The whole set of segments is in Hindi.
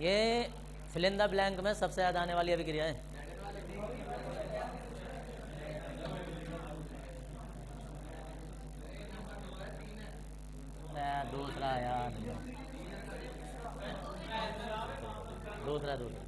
ये फिल इन द ब्लैंक में सबसे ज़्यादा आने वाली अभिक्रिया है। दूसरा यार, दूसरा दूसरा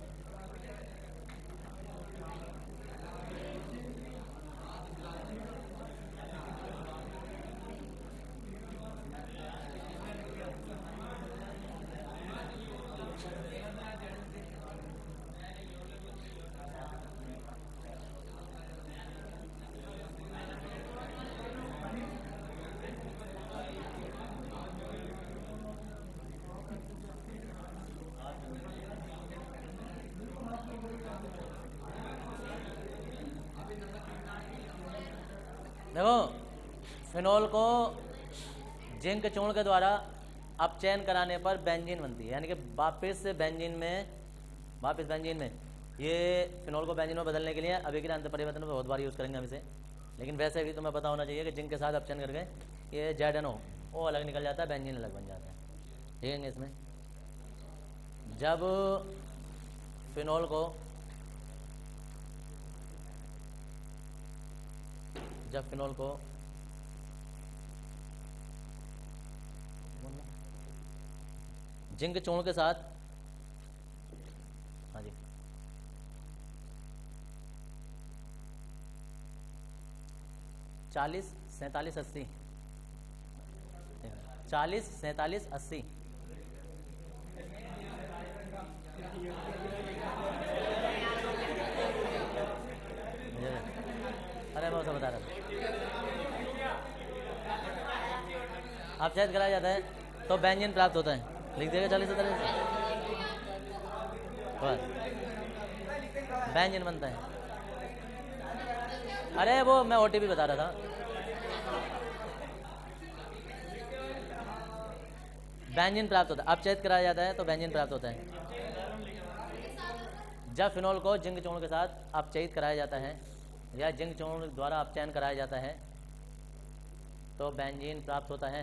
देखो, फिनोल को जिंक चूर्ण के द्वारा अपचयन कराने पर बेंजीन बनती है, यानी कि वापस बेंजीन में ये फिनोल को बेंजीन में बदलने के लिए अभिक्रिया अंत परिवर्तन में बहुत बार यूज़ करेंगे हम इसे। लेकिन वैसे भी तुम्हें पता होना चाहिए कि जिंक के साथ अपचयन करके ये ZNO वो अलग निकल जाता है, बेंजीन अलग बन जाता है। देखेंगे इसमें जब फिनोल को जिंक चूर्ण के साथ, हाँ जी, 40, 47, 80, 40, 47, 80 अरे मैं उसे बता रहा था। अपचयन कराया जाता है तो बेंजीन प्राप्त होता है। लिख देगा 40 से 43 बेंजीन बनता है। अरे वो मैं OTP बता रहा था। बेंजीन प्राप्त होता है, अपचयित कराया जाता है तो बेंजीन प्राप्त होता है। जब फिनोल को जिंक चूर्ण के साथ अपचयित कराया जाता है या जिंक चूर्ण द्वारा अपचयन कराया जाता है तो बेंजीन प्राप्त होता है।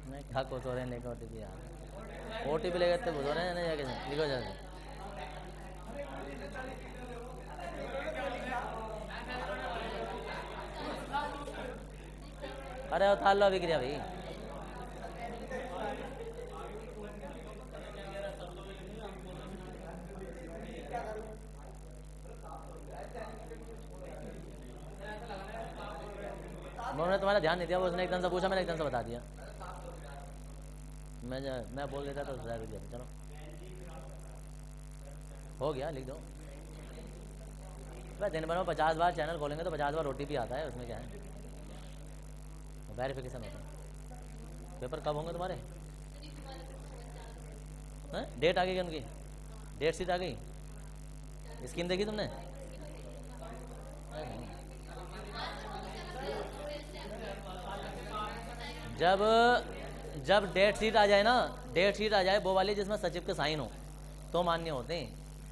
नहीं क्या कुछ हो रहे हैं, लेकर OTP यार, OTP लेकर तो बुझ रहे हैं नहीं जाके लिखो जाके। अरे उतार लो अभिक्रिया भाई। उन्होंने तुम्हारा ध्यान नहीं दिया, वो उसने एकदम से पूछा, मैंने एकदम से बता दिया। मैं बोल देता तो चलो हो गया, लिख दो। भाई दिन भर में 50 बार चैनल खोलेंगे तो 50 बार OTP आता है, उसमें क्या है, वेरिफिकेशन होता है। पेपर कब होंगे तुम्हारे? डेट आ गई क्या उनकी? डेट शीट आ गई? स्कीम देखी तुमने? जब डेट शीट आ जाए ना, डेट शीट आ जाए वो वाली जिसमें सचिव के साइन हो तो मान्य होते हैं,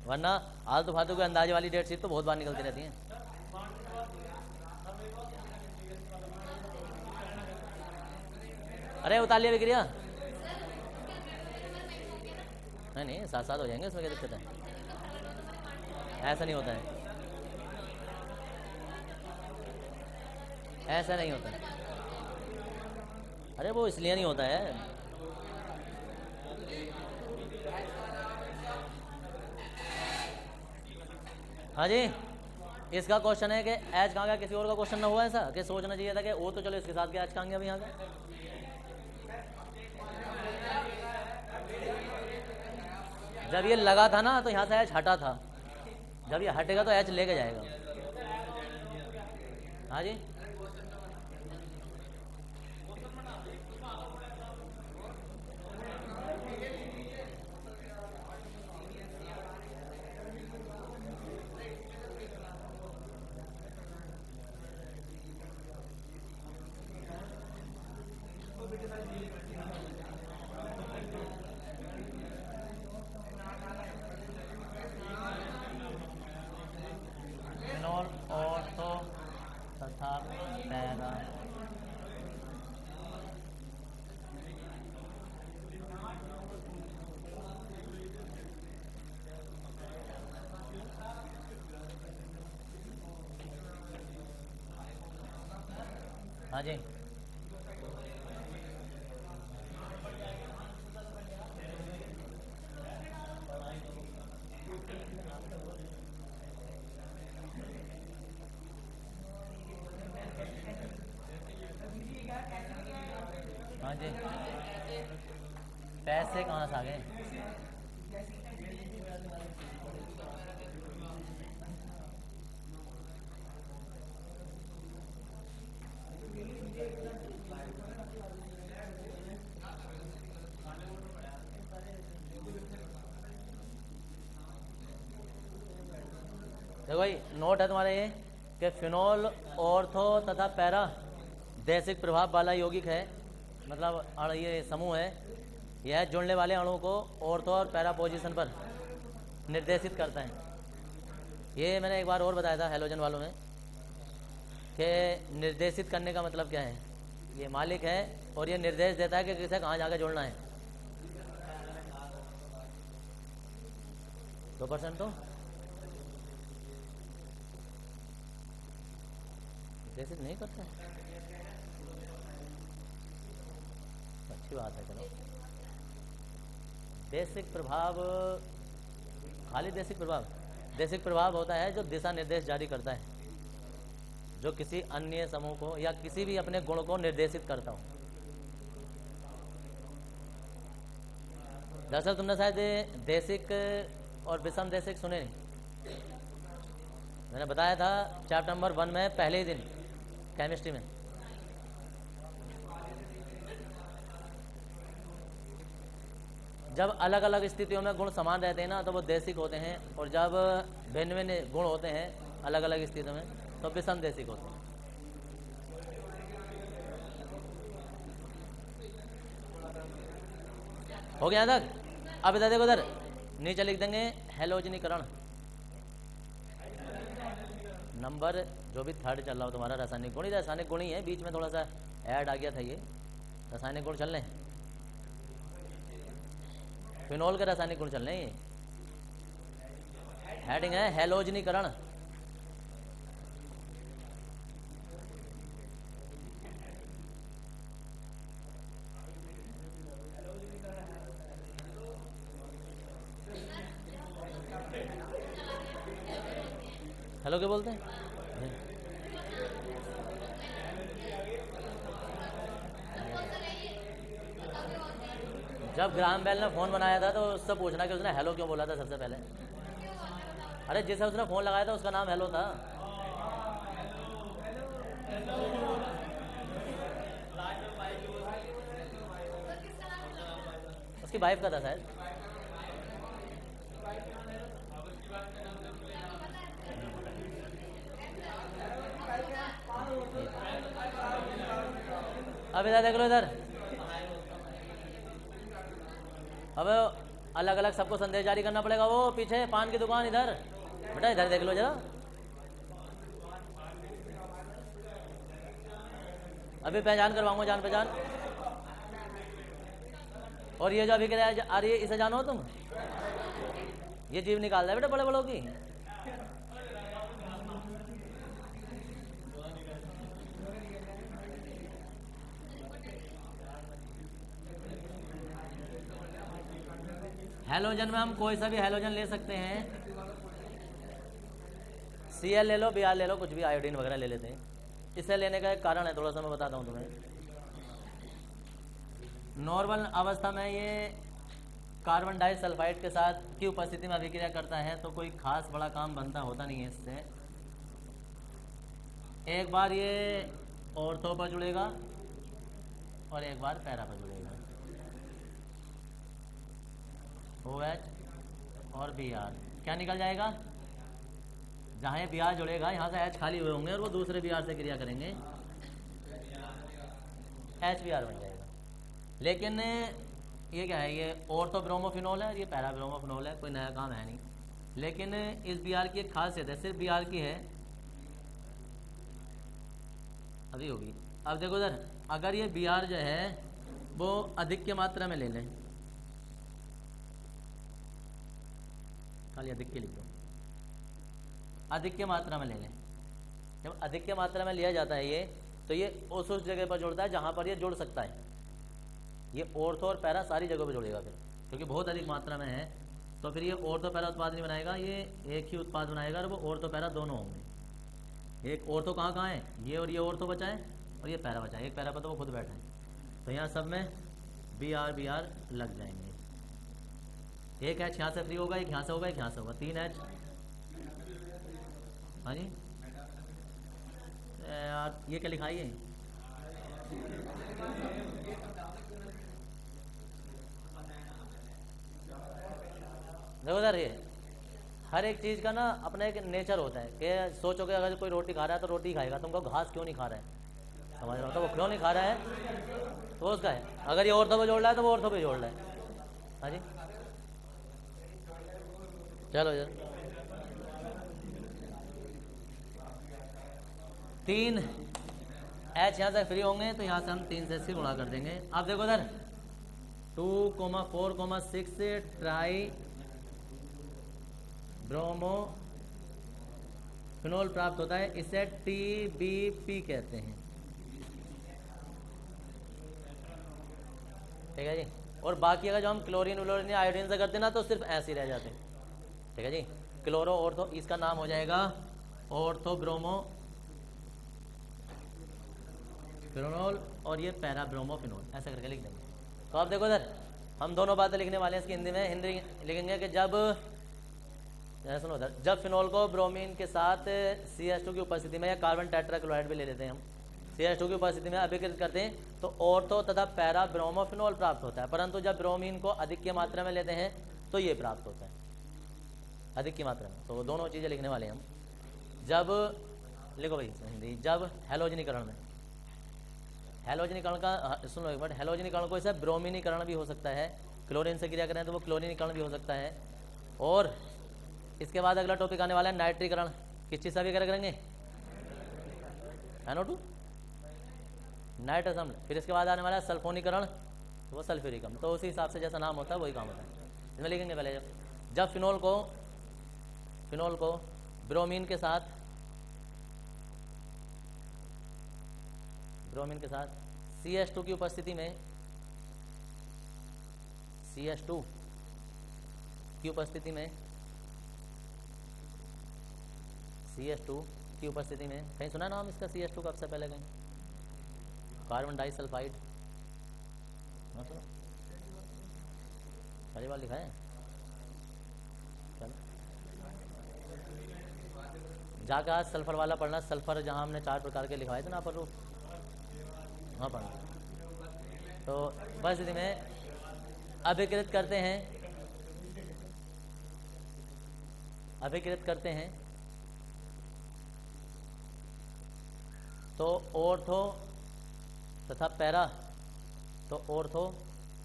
वरना आलतू फालतू के अंदाजे वाली डेट शीट तो बहुत बार निकलती रहती हैं। अरे उतार लिया विक्रिया? नहीं साथ साथ हो जाएंगे, उसमें क्या दिक्कत है? ऐसा नहीं होता है, ऐसा नहीं होता है। अरे वो इसलिए नहीं होता है, हाँ जी। इसका क्वेश्चन है कि एच कहाँ गया, किसी और का क्वेश्चन ना हुआ ऐसा कि सोचना चाहिए था कि वो तो चलो इसके साथ क्या एच कहाँ गया अभी यहाँ का। जब ये लगा था ना तो यहाँ से एच हटा था, जब ये हटेगा तो एच लेके जाएगा। हाँ जी, हाँ जी। हाँ जी, पैसे कहाँ से आ गए? देखो भाई, नोट है तुम्हारे ये कि फिनोल ऑर्थो तथा पैरा दैसिक प्रभाव वाला यौगिक है, मतलब ये समूह है। यह जुड़ने वाले अणुओं को ऑर्थो और पैरा पोजीशन पर निर्देशित करता है। ये मैंने एक बार और बताया था हैलोजन वालों में कि निर्देशित करने का मतलब क्या है। ये मालिक है और ये निर्देश देता है कि किसे कहाँ जाकर जोड़ना है। 2% तो निर्देशित नहीं करता है। अच्छी बात है। चलो, देशिक प्रभाव, खाली देशिक प्रभाव होता है जो दिशा निर्देश जारी करता है, जो किसी अन्य समूह को या किसी भी अपने गुण को निर्देशित करता हो। दरअसल तुमने शायद देशिक और विषम देशिक सुने नहीं। मैंने बताया था चैप्टर नंबर 1 में पहले ही दिन केमिस्ट्री में। जब अलग अलग स्थितियों में गुण समान रहते हैं ना तो वो देशिक होते हैं, और जब भिन्न भिन्न गुण होते हैं अलग अलग स्थितियों में तो विषम देशिक होते हैं। हो गया तक? अब इधर देखो, इधर नीचे लिख देंगे हैलोजनीकरण। नंबर जो भी 3rd चल रहा हो तुम्हारा, रासायनिक गुण। रासायनिक गुण ही है, बीच में थोड़ा सा ऐड आ गया था। ये रासायनिक गुण चल रहे हैं, फिनोल के रासायनिक गुण चल रहे हैं। ये हेडिंग है हैलोजनीकरण। हेलो क्या बोलते हैं? जब ग्राहम बेल ने फ़ोन बनाया था तो उससे पूछना कि उसने हेलो क्यों बोला था सबसे पहले। अरे जिसे उसने फ़ोन लगाया था उसका नाम हेलो था। उसकी वाइफ का था शायद। अब इधर देख लो, इधर अब अलग अलग सबको संदेश जारी करना पड़ेगा। वो पीछे पान की दुकान, इधर बेटा इधर देख लो जरा। अभी पहचान करवाऊंगा, जान पहचान। और ये जो अभी आ रही है, इसे जानो तुम? ये जीव निकाल रहा है बेटा बड़े बड़ों की। हैलोजन में हम कोई सा भी हैलोजन ले सकते हैं। Cl ले लो, Br ले लो, कुछ भी, आयोडीन वगैरह ले लेते हैं। इसे लेने का एक कारण है, थोड़ा सा मैं बताता हूँ तुम्हें। नॉर्मल अवस्था में ये कार्बन डाइसल्फाइड के साथ की उपस्थिति में अभिक्रिया करता है, तो कोई खास बड़ा काम बनता होता नहीं है इससे। एक बार ये ऑर्थो पर जुड़ेगा और एक बार पैरा पर जुड़ेगा। OH और Br क्या निकल जाएगा? जहाँ ये Br जुड़ेगा यहाँ से H खाली हुए होंगे और वो दूसरे Br से क्रिया करेंगे, HBr बन जाएगा। लेकिन ये क्या है, ये ऑर्थो ब्रोमोफिनोल है, ये पैरा ब्रोमोफिनोल है, कोई नया काम है नहीं। लेकिन इस Br की एक खासियत है, सिर्फ Br की है, अभी होगी। अब देखो इधर, अगर ये Br जो है वो अधिक की मात्रा में ले लें, खाली अधिक के लिख दो, अधिक की मात्रा में ले लें। जब अधिक की मात्रा में लिया जाता है ये, तो ये उस जगह पर जुड़ता है जहाँ पर ये जुड़ सकता है। ये ऑर्थो और पैरा सारी जगहों पर जुड़ेगा फिर, क्योंकि बहुत अधिक मात्रा में है। तो फिर ये ऑर्थो पैरा उत्पाद नहीं बनाएगा, ये एक ही उत्पाद बनाएगा और वो ऑर्थो पैरा दोनों होंगे। एक ऑर्थो कहाँ कहाँ है, ये और ये ऑर्थो बचा है और ये पैरा बचा है। एक पैरा पर तो वो खुद बैठा है, तो यहाँ सब में बी आर लग जाएंगे। एक एच यहाँ से फ्री होगा, एक यहाँ से होगा, एक यहाँ से होगा, 3 एच। हाँ जी यार ये क्या लिखा है, देखो सर, ये हर एक चीज़ का ना अपना एक नेचर होता है कि सोचोगे अगर कोई रोटी खा रहा है तो रोटी खाएगा, तुमको घास क्यों नहीं खा रहा है, समझ रहे हो, तो वो क्यों नहीं खा रहा है तो उसका है। अगर ये ऑर्थो पे जोड़ रहा है तो वो ऑर्थो पे जोड़ रहा है। हाँ जी चलो यार, 3 एच यहाँ से फ्री होंगे तो यहाँ से हम 3 से इससे गुणा कर देंगे। अब देखो सर 2,4,6 से ट्राई ब्रोमो फिनोल प्राप्त होता है, इसे TBP कहते हैं। ठीक है जी। और बाकी अगर जो हम क्लोरीन व्लोरीन आयोडीन से करते हैं ना तो सिर्फ ऐसे ही रह जाते हैं। ठीक है जी। क्लोरो ऑर्थो, इसका नाम हो जाएगा ऑर्थो ब्रोमो फिनोल और ये पैरा ब्रोमो फिनोल, ऐसा करके लिख देंगे। तो आप देखो सर हम दोनों बातें लिखने वाले हैं इसकी हिंदी में। हिंदी लिखेंगे कि जब सुनो सर, जब फिनोल को ब्रोमीन के साथ CH2 की उपस्थिति में, या कार्बन टेट्राक्लोराइड भी ले लेते हैं हम, CH2 की उपस्थिति में अभिकृत करते हैं तो ऑर्थो तथा पैरा ब्रोमोफिनोल प्राप्त होता है। परंतु जब ब्रोमीन को अधिक की मात्रा में लेते हैं तो ये प्राप्त होता है अधिक की मात्रा में। तो दोनों चीज़ें लिखने वाले हैं हम। जब लिखो भाई हिंदी, जब हैलोजनीकरण में, हैलोजनीकरण का सुनो एक बार, हैलोजनीकरण को इसे ब्रोमीनीकरण भी हो सकता है, क्लोरीन से क्रिया करें तो वो क्लोरीनीकरण भी हो सकता है। और इसके बाद अगला टॉपिक आने वाला है नाइट्रीकरण। किस चीज़ से भी करेंगे, NO2 नाइट्रस अम्ल। फिर इसके बाद आने वाला है सल्फोनीकरण, तो वो सल्फ्यूरिक अम्ल। तो उसी हिसाब से जैसा नाम होता है वही काम होता है। इसमें लिखेंगे पहले जब फिनोल को ब्रोमीन के साथ CH2 की उपस्थिति में, CH2 की उपस्थिति में, CH2 की उपस्थिति में, कहीं सुना नाम इसका CH2 का सबसे पहले कहीं, कार्बन डाइसल्फाइड, सुनो पहली बार लिखा है। चलो जाकर आज सल्फर वाला पढ़ना, सल्फर जहाँ हमने 4 प्रकार के लिखवाए थे ना पर, हाँ पढ़ना। तो बस स्थिति में अभिकृत करते हैं तो ऑर्थो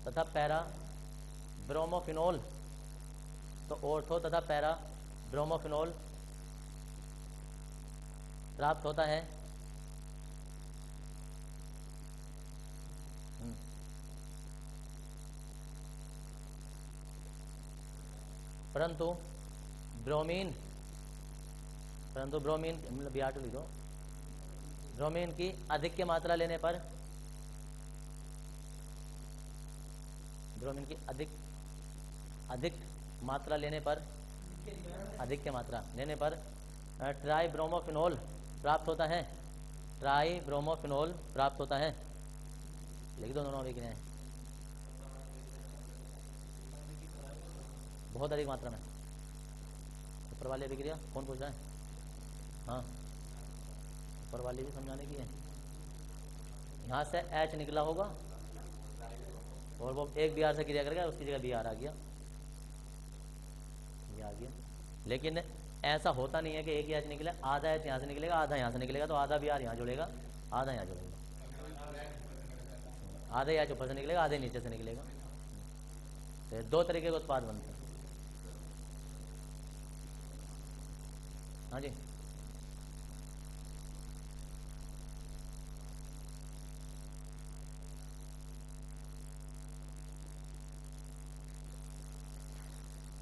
तथा पैरा ब्रोमोफिनोल, तो ऑर्थो तथा पैरा ब्रोमोफिनोल प्राप्त होता है। परंतु ब्रोमीन मतलब Br2 लिखो, ब्रोमीन की अधिक की मात्रा लेने पर, ब्रोमीन की अधिक मात्रा लेने पर ट्राई ब्रोमोफिनोल प्राप्त होता है। लिख दो दोनों अभी कितने हैं, बहुत अधिक मात्रा में। ऊपर वाली अभिक्रिया कौन पूछ रहा है, हाँ ऊपर वाली भी समझाने की है। यहाँ से H निकला होगा और वो एक Br से क्रिया करेगा, उसकी जगह Br आ गया, ये आ गया। लेकिन ऐसा होता नहीं है कि एक ही H निकले, आधा H यहाँ से निकलेगा, आधा यहाँ से निकलेगा, तो आधा Br यहाँ जुड़ेगा, आधा यहाँ जुड़ेगा, आधा H ऊपर से निकलेगा, आधे नीचे से निकलेगा। तो 2 तरीके के उत्पाद बनते हैं। हाँ जी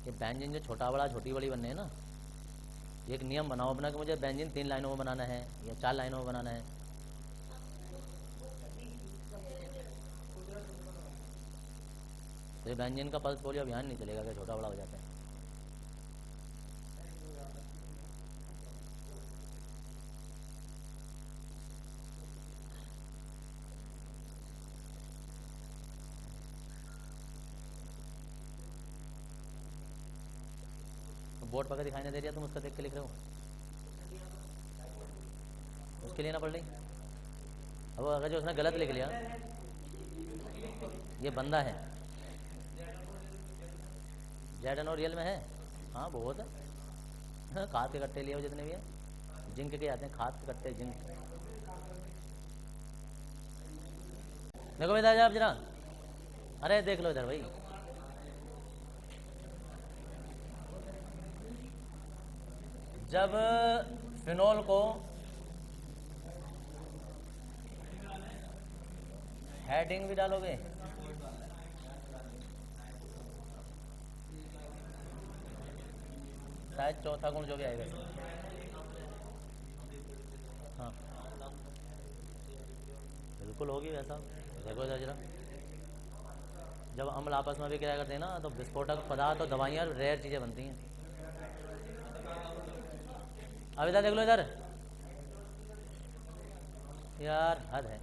ये बेंजीन जो छोटी बड़ी बनने है ना, एक नियम बनाओ अपना कि मुझे बेंजीन 3 लाइनों में बनाना है या 4 लाइनों में बनाना है। तो ये बेंजीन का पल्स पोलियो अभियान नहीं चलेगा कि छोटा बड़ा हो जाता है। बोर्ड पकड़ दिखाई नहीं दे रही है, तुम उसका देख के लिख रहे हो, उसके लिए ना पढ़ रही। अब अगर जो उसने गलत लिख लिया, ये बंदा है, जेड एन और रियल में है, हाँ बहुत है। हाँ, खाद के कट्टे लिए हो जितने भी हैं, जिंक के आते हैं, खाद के कट्टे जिंक। देखो इधर आप जरा, अरे देख लो इधर भाई, जब फिनोल को हेडिंग भी डालोगे, शायद चौथा गुण जो भी आएगा, हाँ बिल्कुल होगी वैसा। देखो जरा, जब अम्ल आपस में भी क्रिया करते हैं ना, तो विस्फोटक पदार्थ और दवाइयाँ रेयर चीज़ें बनती हैं। अब इधर देख लो, इधर यार हद है।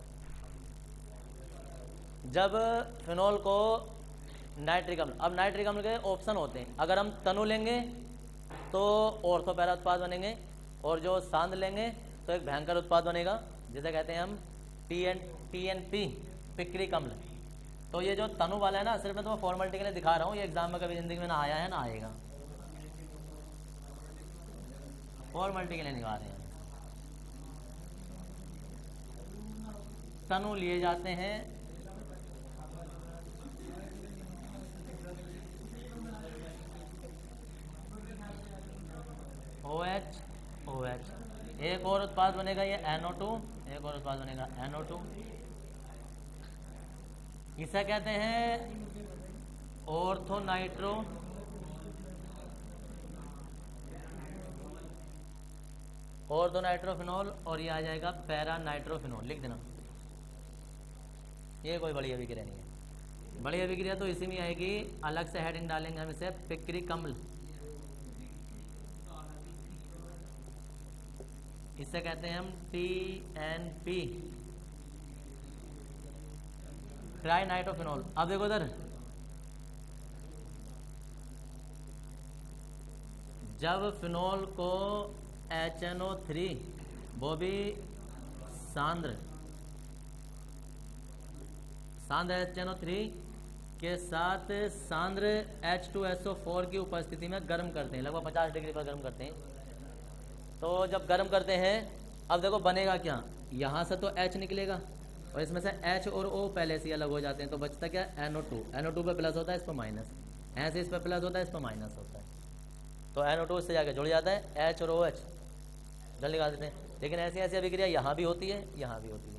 जब फिनोल को नाइट्रिक अम्ल, अब नाइट्रिक अम्ल के ऑप्शन होते हैं, अगर हम तनु लेंगे तो ऑर्थो पैरा उत्पाद बनेंगे, और जो सांद लेंगे तो एक भयंकर उत्पाद बनेगा जिसे कहते हैं हम TNP पिक्रिक अम्ल। तो ये जो तनु वाला है ना, सिर्फ मैं तुम्हें फॉर्मेलिटी के लिए दिखा रहा हूँ, ये एग्जाम में कभी जिंदगी में ना आया है ना आएगा, फॉर्मेलिटी के लिए दिखा रहे हैं। तनु लिए जाते हैं OH, एक और उत्पाद बनेगा ये NO2, एक और उत्पाद बनेगा NO2, इसे कहते हैं ऑर्थोनाइट्रो ऑर्थोनाइट्रोफिनॉल, और ये आ जाएगा पैरा नाइट्रोफिनॉल। लिख देना, ये कोई बड़ी अभिक्रिया नहीं है। बड़ी अभिक्रिया तो इसी में आएगी, अलग से हेडिंग डालेंगे हम इसे पिक्रिक अम्ल, इसे कहते हैं हम TNP ट्राई नाइट्रोफिनॉल। अब देखो इधर, जब फिनॉल को HNO3 वो भी सांद्र HNO3 के साथ सांद्र H2SO4 की उपस्थिति में गर्म करते हैं, लगभग 50 डिग्री पर गर्म करते हैं। तो जब गर्म करते हैं, अब देखो बनेगा क्या, यहाँ से तो H निकलेगा और इसमें से H और O पहले से अलग हो जाते हैं, तो बचता क्या NO2 पे प्लस होता है, इस पर माइनस, ऐसे इस पर प्लस होता है, इस पर माइनस होता है, तो NO2 इससे जाके जुड़ जाता है, H और OH जल्दी निकाल देते हैं। लेकिन ऐसी ऐसी अभिक्रिया यहाँ भी होती है, यहाँ भी होती है।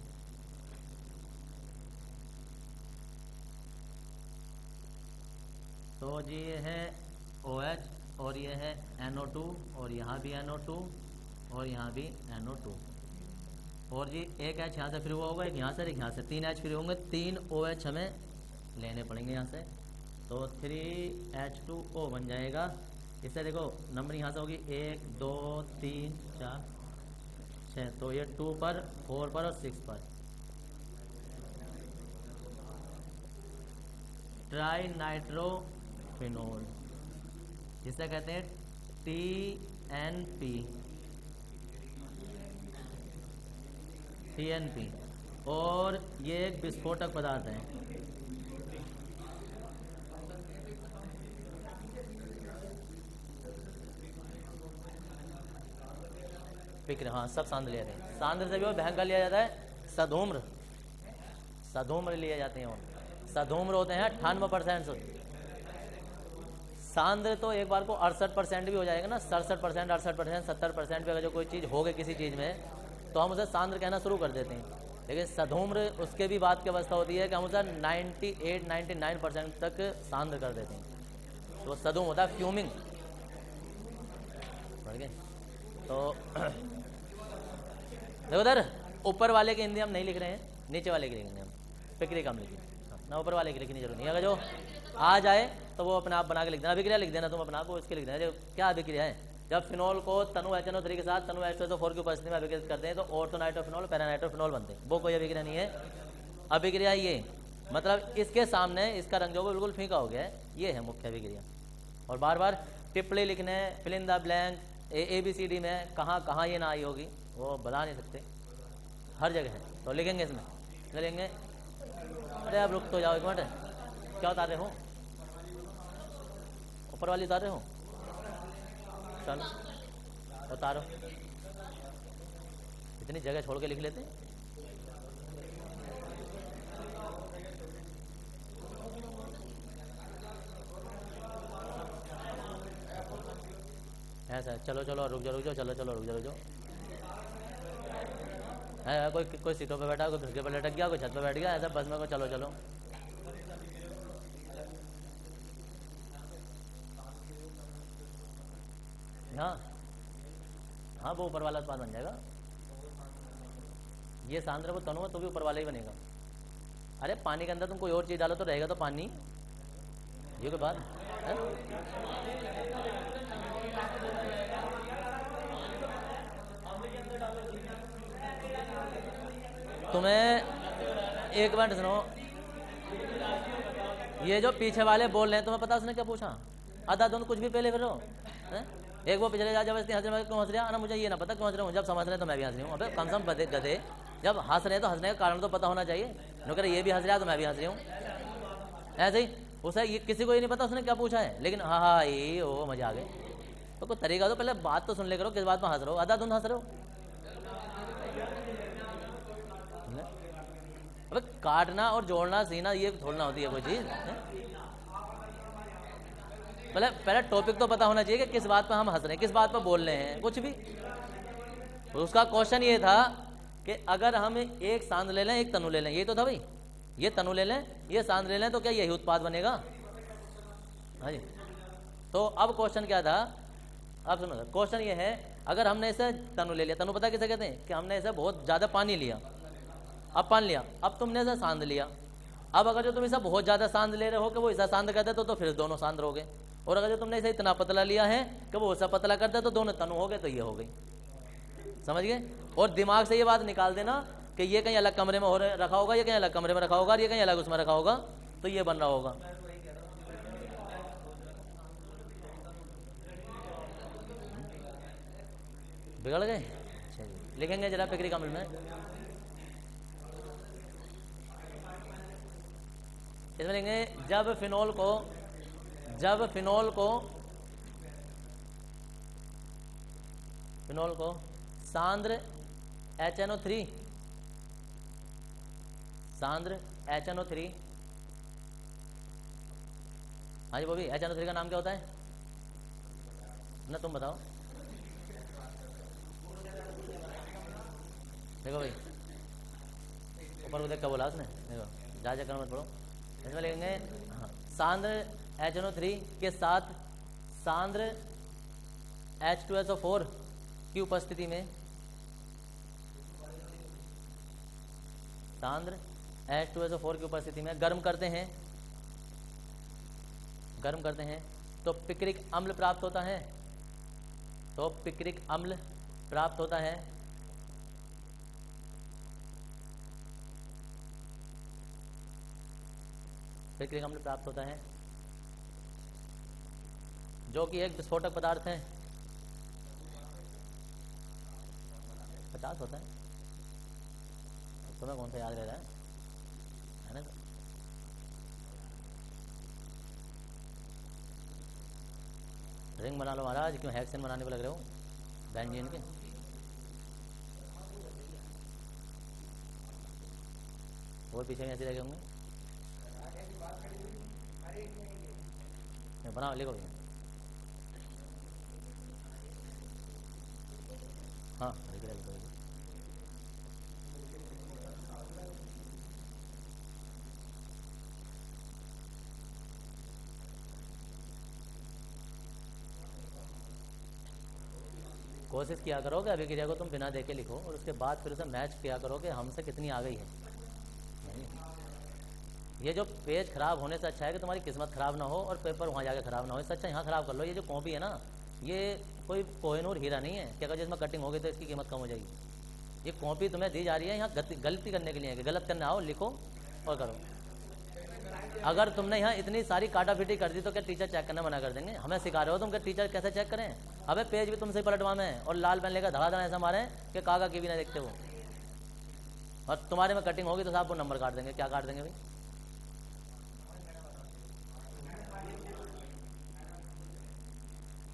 तो जी ये है OH और ये है NO2, और यहाँ भी NO2 और यहाँ भी NO2, और जी एक H यहाँ से फ्री हुआ होगा, एक यहाँ से, एक यहाँ से, 3 H फ्री होंगे, 3 OH हमें लेने पड़ेंगे यहाँ से, तो 3H2O बन जाएगा। इससे देखो नंबर यहाँ से होगी 1 2 3 4 6, तो ये 2 पर 4 पर और 6 पर। ट्राई नाइट्रोफिनोल, जिसे कहते हैं TNP, और ये एक विस्फोटक पदार्थ है। फिक्र, हाँ सब सांद्र ले रहे हैं, सांद्र से भी वो भयंकर लिया जाता है, सधूम्र लिए जाते हैं, सधूम्र होते हैं 98%। सांद्र तो एक बार को 68% भी हो जाएगा ना, 67%, 68%, 70% पे अगर जो कोई चीज़ हो गई किसी चीज़ में, तो हम उसे सांद्र कहना शुरू कर देते हैं। लेकिन सधूम्र उसके भी बात की अवस्था होती है कि हम उसे 98-99% तक सांद्र कर देते हैं, तो सधूम होता है फ्यूमिंग। ठीक है, तो देखो उधर ऊपर वाले की हिंदी हम नहीं लिख रहे हैं, नीचे वाले की लिखेंगे हम, पिक्रिक अम्ल की। ना ऊपर वाले की लिखने की जरूरत नहीं। अगर जो आ जाए तो वो अपने आप बना के लिख देना। अभिक्रिया लिख देना तुम अपना, को इसके लिख देना। जो क्या अभिक्रिया है, जब फिनोल को तनु HNO3 के साथ तनु H2SO4 की उपस्थिति में अभिक्रित करते हैं तो ऑर्थोनाइट्रोफिनॉल पैरानाइट्रोफिनॉल बनते हैं। वो कोई अभिक्रिया नहीं है। अभिक्रिया ये मतलब इसके सामने इसका रंग जो बिल्कुल फीका हो गया है, ये है मुख्य अभिक्रिया। और बार बार टिप्पणी लिखने, fill in the blank, ABCD में कहाँ कहाँ ये ना आई होगी वो बता नहीं सकते, हर जगह है। तो लिखेंगे इसमें, लिखेंगे। अरे आप रुक तो जाओ एक मिनट, क्या उतार रहे हो? ऊपर वाली उतार रहे हो? चलो उतारो। इतनी जगह छोड़ के लिख लेते। ऐसा चलो चलो रुक जाओ चलो चलो रुक जाओ। है कोई सीटों पे बैठा, कोई खिड़की पर लटक गया, कोई छत पे बैठ गया, ऐसा बस में को चलो चलो। हाँ हाँ वो ऊपर वाला उत्पाद बन जाएगा। ये सांद्र वो तनु है तो भी ऊपर वाला ही बनेगा। अरे पानी के अंदर तुम कोई और चीज डालो तो रहेगा तो पानी, ये कोई बात है? तुम्हें एक बार सुनो, ये जो पीछे वाले बोल रहे हैं तुम्हें पता उसने क्या पूछा? आधा दोनों कुछ भी पहले फिर एक वो पिछले जा जबरदस्ती हंस रहे, क्यों हंस रहा? ना मुझे ये ना पता क्यों हंस रहे हूँ, जब समझ रहे तो मैं भी हंस रही हूँ। अबे कम से कम गधे, जब हंस रहे तो हंसने का कारण तो पता होना चाहिए। नो ये भी हंस रहा है तो मैं भी हंस रही हूँ, ऐसे ही। उसे ये किसी को ये नहीं पता उसने क्या पूछा है, लेकिन हाँ हाँ ये वो मजा आ गए। तो कोई तरीका तो पहले बात तो सुन ले करो, किस बात में हंस रहे हो? आधा धुंध हंस रहे हो। अबे काटना और जोड़ना सीना ये थोड़ना होती है कोई चीज। पहले टॉपिक तो पता होना चाहिए कि किस बात पर हम हंस रहे हैं, किस बात पर बोल रहे हैं, कुछ भी। उसका क्वेश्चन ये था कि अगर हम एक सांद ले लें एक तनु ले लें, ये तो था भाई, ये तनु ले लें ये सांद ले लें तो क्या यही उत्पाद बनेगा? हाँ जी। तो अब क्वेश्चन क्या था, अब सुनो, क्वेश्चन ये है अगर हमने इसे तनु ले लिया, तनु पता किसे कहते हैं? कि हमने इसे बहुत ज्यादा पानी लिया, अब पानी लिया, अब तुमने इसे सांद लिया। अब अगर जो तुम इसे बहुत ज्यादा सांद ले रहे हो कि वो इसे सांद कर दे तो फिर दोनों सांद हो गए। और अगर जो तुमने इसे इतना पतला लिया है कि वो ऐसा पतला कर दे तो दोनों तनु हो गए, तो ये हो गई। समझ गए? और दिमाग से ये बात निकाल देना कि ये कहीं अलग कमरे में रखा होगा, ये कहीं अलग कमरे में रखा होगा, ये कहीं अलग उसमें रखा होगा, तो ये बन रहा होगा। बिगड़ गए? लिखेंगे जरा पिकरिक अम्ल में, इसमें लिखेंगे जब फिनोल को सांद्र HNO3 हाँ जी वो भी HNO3 का नाम क्या होता है ना, तुम बताओ। देखो भाई ऊपर देख क्या बोला उसने, देखो जा कर मत पढ़ो। इसमें लिखेंगे हाँ, सांद्र HNO3 के साथ सांद्र H2SO4 की उपस्थिति में, सांद्र H2SO4 की उपस्थिति में गर्म करते हैं तो पिक्रिक अम्ल प्राप्त होता है। पिक्रिक अम्ल प्राप्त होता है जो कि एक विस्फोटक पदार्थ है। 50 होता है, तुम्हें कौन सा याद रह रहा है ना? रिंग बना लो महाराज, क्यों हेक्सेन बनाने पर लग रहे हो बेंजीन के? और पीछे में ऐसे लगे होंगे, बनाओ लिखो। हाँ लिखो। कोशिश किया करो कि अभिक्रिया को तुम बिना देखे लिखो और उसके बाद फिर उसे मैच किया करो कि हमसे कितनी आ गई है। ये जो पेज खराब होने से अच्छा है कि तुम्हारी किस्मत खराब ना हो और पेपर वहाँ जाके खराब ना हो, इससे अच्छा यहाँ खराब कर लो। ये जो कॉपी है ना, ये कोई कोहिनूर हीरा नहीं है कि अगर जिसमें कटिंग होगी तो इसकी कीमत कम हो जाएगी। ये कॉपी तुम्हें दी जा रही है यहाँ गलती करने के लिए, कि गलत करना आओ, लिखो और करो। अगर तुमने यहाँ इतनी सारी काटाफिटी कर दी तो क्या टीचर चेक करना मना कर देंगे? हमें सिखा रहे हो तुम, क्या टीचर कैसे चेक करें? अबे पेज भी तुमसे पलटवा में और लाल पेन लेकर धड़ाधड़ ऐसा मारे कि कागा की भी ना देखते हो। और तुम्हारे में कटिंग होगी तो साहब वो नंबर काट देंगे। क्या काट देंगे भाई?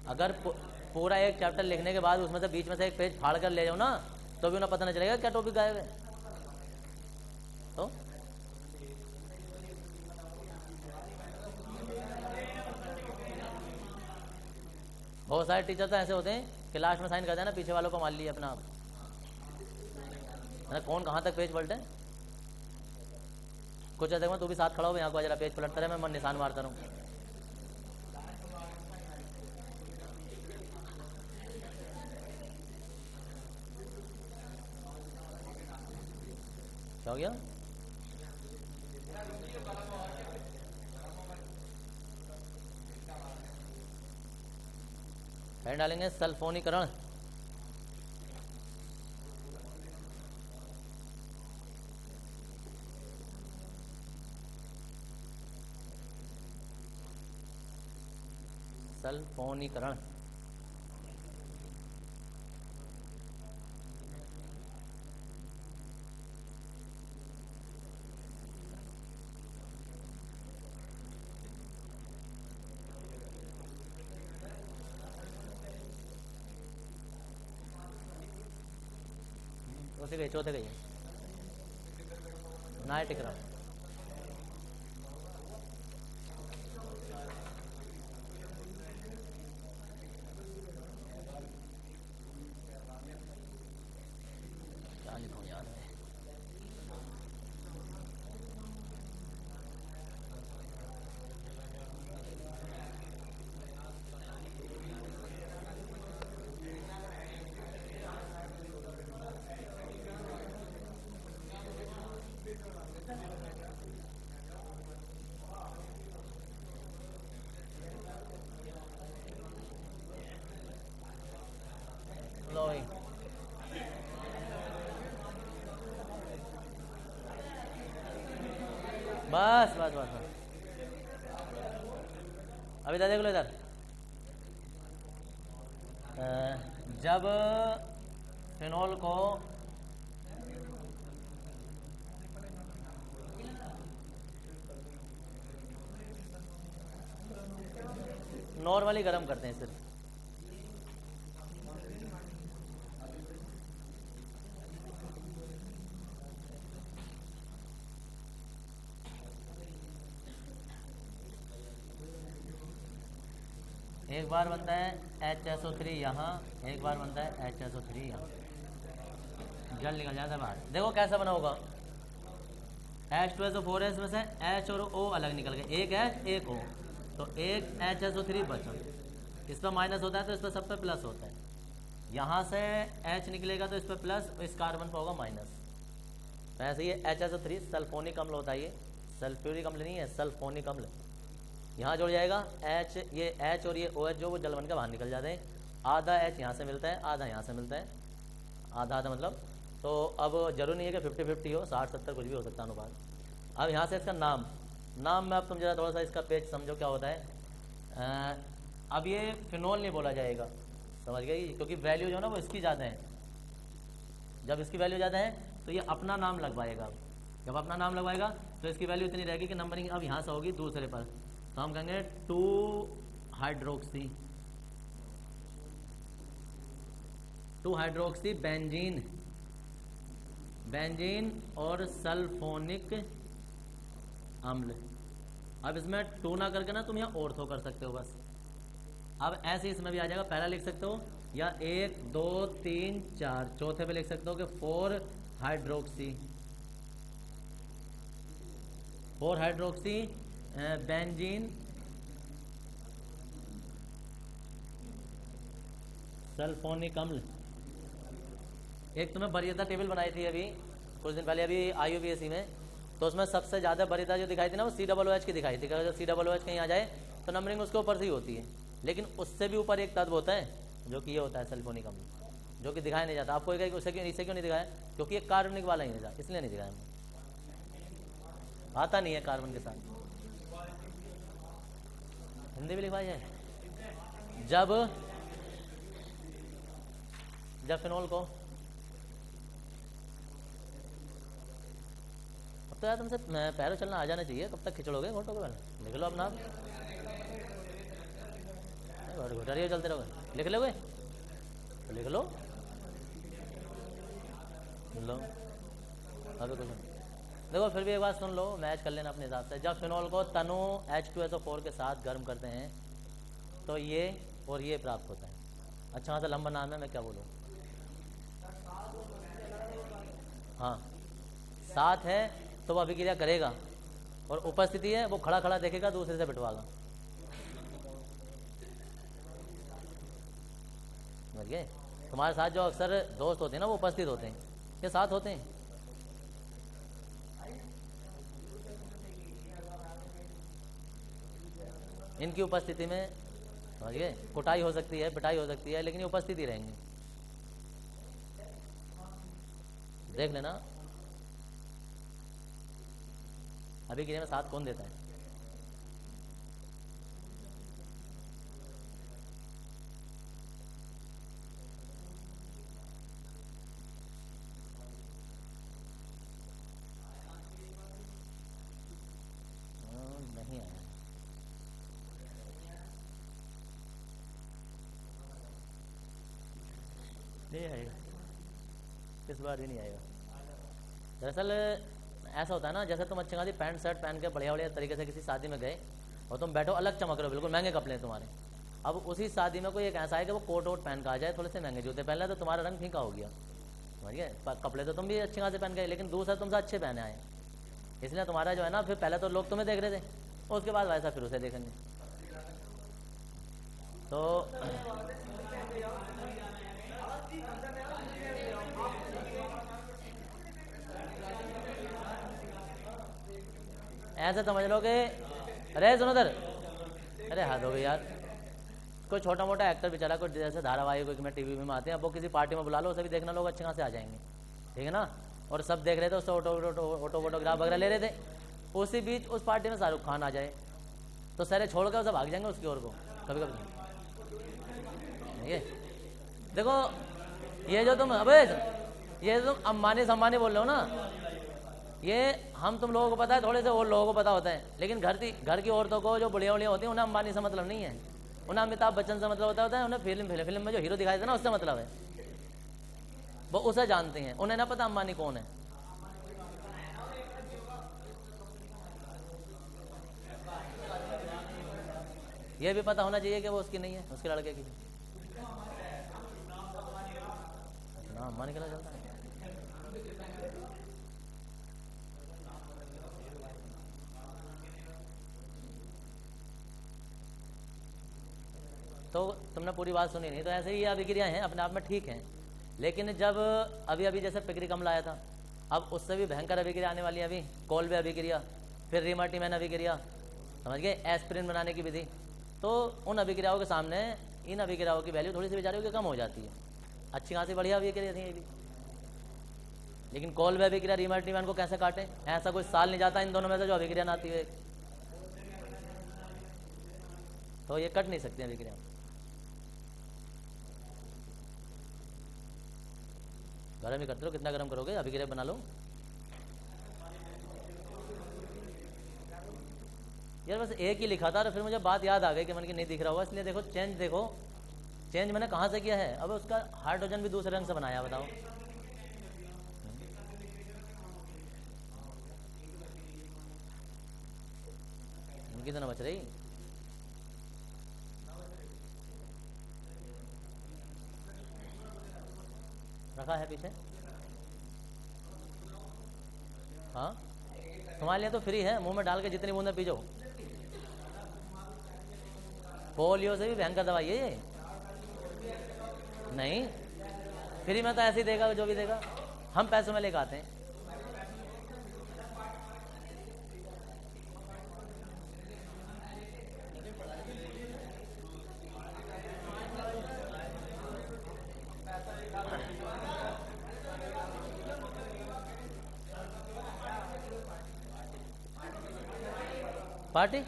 अगर पूरा एक चैप्टर लिखने के बाद उसमें से बीच में से एक पेज फाड़ कर ले जाओ ना, तो भी उन्हें पता नहीं चलेगा क्या टॉपिक गायब है। तो बहुत सारे टीचर तो ऐसे होते हैं कि लास्ट में साइन कर देना, पीछे वालों को मान लिया अपना आप। कौन कहाँ तक पेज पलटे? कुछ ऐसे में तू भी साथ खड़ा हो, यहाँ को जरा पेज पलटता रहे, मैं मन निशान मारता रहूँ। क्या हो गया? हेड डालेंगे सल्फोनीकरण। सल्फोनीकरण उसे गई, चौथे गई ना टिक रहा। क्या लिखूं यार? बस बस बस बस। अभी इधर देख लो, इधर जब फिनोल को नॉर्मली गर्म करते हैं सिर्फ, एक बार बनता है HSO3 यहाँ, एक बार बनता है HSO3 यहाँ, जल निकल जाता है बाहर। देखो कैसा बना होगा, H2SO4 में से H और O अलग निकल गए, एक H एक O, तो एक HSO3 बचा। इस पर माइनस होता है तो इस पर सब पे प्लस होता है। यहाँ से H निकलेगा तो इस पर प्लस, इस कार्बन पर होगा माइनस। तो ऐसे ही HSO3 सल्फोनिक अम्ल होता है, ये सल्फ्यूरिक अम्ल नहीं है, सल्फोनिक अम्ल। यहाँ जुड़ जाएगा H, ये H और ये OH जो वो जल बन के बाहर निकल जाते हैं। आधा H यहाँ से मिलता है, आधा यहाँ से मिलता है, आधा आधा मतलब। तो अब जरूर नहीं है कि 50-50 हो, 60-70 कुछ भी हो सकता है अनुपात। अब यहाँ से इसका नाम में अब तुम जरा थोड़ा सा इसका पेज समझो क्या होता है। अब ये फिनोल नहीं बोला जाएगा, समझ गई? क्योंकि वैल्यू जो है ना वो इसकी ज़्यादा है। जब इसकी वैल्यू ज़्यादा है तो ये अपना नाम लगवाएगा। जब अपना नाम लगवाएगा तो इसकी वैल्यू इतनी रहेगी कि नंबरिंग अब यहाँ से होगी दूसरे पर। तो हम कहेंगे 2-हाइड्रोक्सी बेंजीन और सल्फोनिक अम्ल। अब इसमें 2 ना करके ना तुम यहाँ ऑर्थो कर सकते हो बस। अब ऐसे इसमें भी आ जाएगा, पहला लिख सकते हो या 1 2 3 4, चौथे पे लिख सकते हो कि 4-हाइड्रोक्सी बेंजीन सल्फोनिक अम्ल। एक तुम्हें वरीयता टेबल बनाई थी अभी कुछ दिन पहले, अभी IUPAC में, तो उसमें सबसे ज़्यादा वरीयता जो दिखाई थी ना वो COOH की दिखाई थी। जो COOH कहीं आ जाए तो नंबरिंग उसके ऊपर से ही होती है। लेकिन उससे भी ऊपर एक तत्व होता है जो कि ये होता है सल्फोनिक अम्ल, जो कि दिखाया नहीं जाता। आपको कहेगा उसे क्यों, इसे क्यों नहीं दिखाया? क्योंकि ये कार्बनिक वाला ही नहीं था, इसलिए नहीं दिखाया, आता नहीं है कार्बन के साथ। हिंदी भी लिखवाई है। जब फिनोल को, अब तो यार तुमसे पैरों चलना आ जाना चाहिए, कब तक खिंचड़ोगे घोटों के? पहले लिख लो अपना, घोटारिए चलते रहोगे। लिख लोगे तो लिख लो अभी कुछ देखो। फिर भी एक बात सुन लो, मैच कर लेना अपने हिसाब से। जब फिनोल को तनु H2SO4 के साथ गर्म करते हैं तो ये और ये प्राप्त होता है। अच्छा खासा लंबा नाम है, मैं क्या बोलूँ। हाँ, साथ है तो वो अभिक्रिया करेगा, और उपस्थिति है वो खड़ा खड़ा देखेगा, दूसरे से बिटवागा। समझ गए? तुम्हारे साथ जो अक्सर दोस्त होते हैं ना वो उपस्थित होते हैं, ये साथ होते हैं। इनकी उपस्थिति में, समझ गए, कुटाई हो सकती है, पिटाई हो सकती है, लेकिन ये उपस्थित ही रहेंगे। देख लेना अभिक्रिया में साथ कौन देता है। नहीं आया, नहीं आएगा, इस बार ही नहीं आएगा। दरअसल ऐसा होता है ना, जैसे तुम अच्छी खासी पैंट शर्ट पहन के बढ़िया बढ़िया तरीके से किसी शादी में गए और तुम बैठो, अलग चमक रहे हो, बिल्कुल महंगे कपड़े हैं तुम्हारे। अब उसी शादी में कोई एक ऐसा है कि वो कोट वोट पहन के आ जाए, थोड़े से महंगे जूते पहन ले, तो तुम्हारा रंग फीका हो गया। समझ गए? कपड़े तो तुम भी अच्छे खासे पहन गए, लेकिन दूसरा तुमसे अच्छे पहने आए, इसलिए तुम्हारा जो है ना, फिर पहले तो लोग तुम्हें देख रहे थे, उसके बाद वैसा फिर उसे देखेंगे। तो ऐसे समझ लो कि, अरे सुनो उधर, अरे हाथ हो गई यार। कोई छोटा मोटा एक्टर बेचारा, कोई जैसे धारावाहिक में टीवी में आते हैं, अब वो किसी पार्टी में बुला लो, उसे भी देखना, लोग अच्छे खासे आ जाएंगे, ठीक है ना। और सब देख रहे थे, उससे फोटोग्राफ वगैरह ले रहे थे। उसी बीच उस पार्टी में शाहरुख खान आ जाए तो सारे छोड़ कर उसे भाग जाएंगे उसकी ओर को, कभी कभी। ये देखो, ये जो तुम, अबे ये तुम अंबानी संबानी बोल रहे हो ना, ये हम तुम लोगों को पता है, थोड़े से और लोगों को पता होता है, लेकिन घर की औरतों को जो बुढ़िया बुढ़िया होती हैं, उन्हें अंबानी से मतलब नहीं है, उन्हें अमिताभ बच्चन से मतलब होता है, उन्हें फिल्म में जो हीरो दिखाई देता है ना, उससे मतलब है, वो उसे जानते हैं, उन्हें ना पता अंबानी कौन है। ये भी पता होना चाहिए कि वो उसकी नहीं है, उसके लड़के की। ना अंबानी के चलता है। तो तुमने पूरी बात सुनी नहीं, तो ऐसे ही ये अभिक्रिया हैं, अपने आप में ठीक हैं, लेकिन जब अभी जैसे पिक्रिक अम्ल आया था, अब उससे भी भयंकर अभिक्रिया आने वाली है, अभी कोल्बे अभिक्रिया, फिर रिमार्टीमैन अभिक्रिया, समझ गए, एस्पिरिन बनाने की विधि। तो उन अभिक्रियाओं के सामने इन अभिक्रियाओं की वैल्यू थोड़ी सी बेचारियों की कम हो जाती है। अच्छी खासी बढ़िया अभिक्रिया थी ये भी, लेकिन कोल्बे अभिक्रिया रिमार्टीमैन को कैसे काटे, ऐसा कोई साल नहीं जाता इन दोनों में से जो अभिक्रिया ना आती है, तो ये कट नहीं सकती अभिक्रिया। गर्म ही करते रहो, कितना गर्म करोगे, अभिक्रिया बना लो यार। बस एक ही लिखा था और फिर मुझे बात याद आ गई कि मन की नहीं दिख रहा होगा, इसलिए देखो चेंज, देखो चेंज मैंने कहाँ से किया है। अब उसका हाइड्रोजन भी दूसरे रंग से बनाया, बताओ। उनकी तो ना बच रही, रखा है पीछे। हाँ, तुम्हारे लिए तो फ्री है, मुंह में डाल के जितनी बूंदे पीजो। पोलियो से भी भयंकर दवाई है ये। नहीं, फ्री में तो ऐसे ही देगा जो भी देगा, हम पैसों में लेकर आते हैं। पार्टी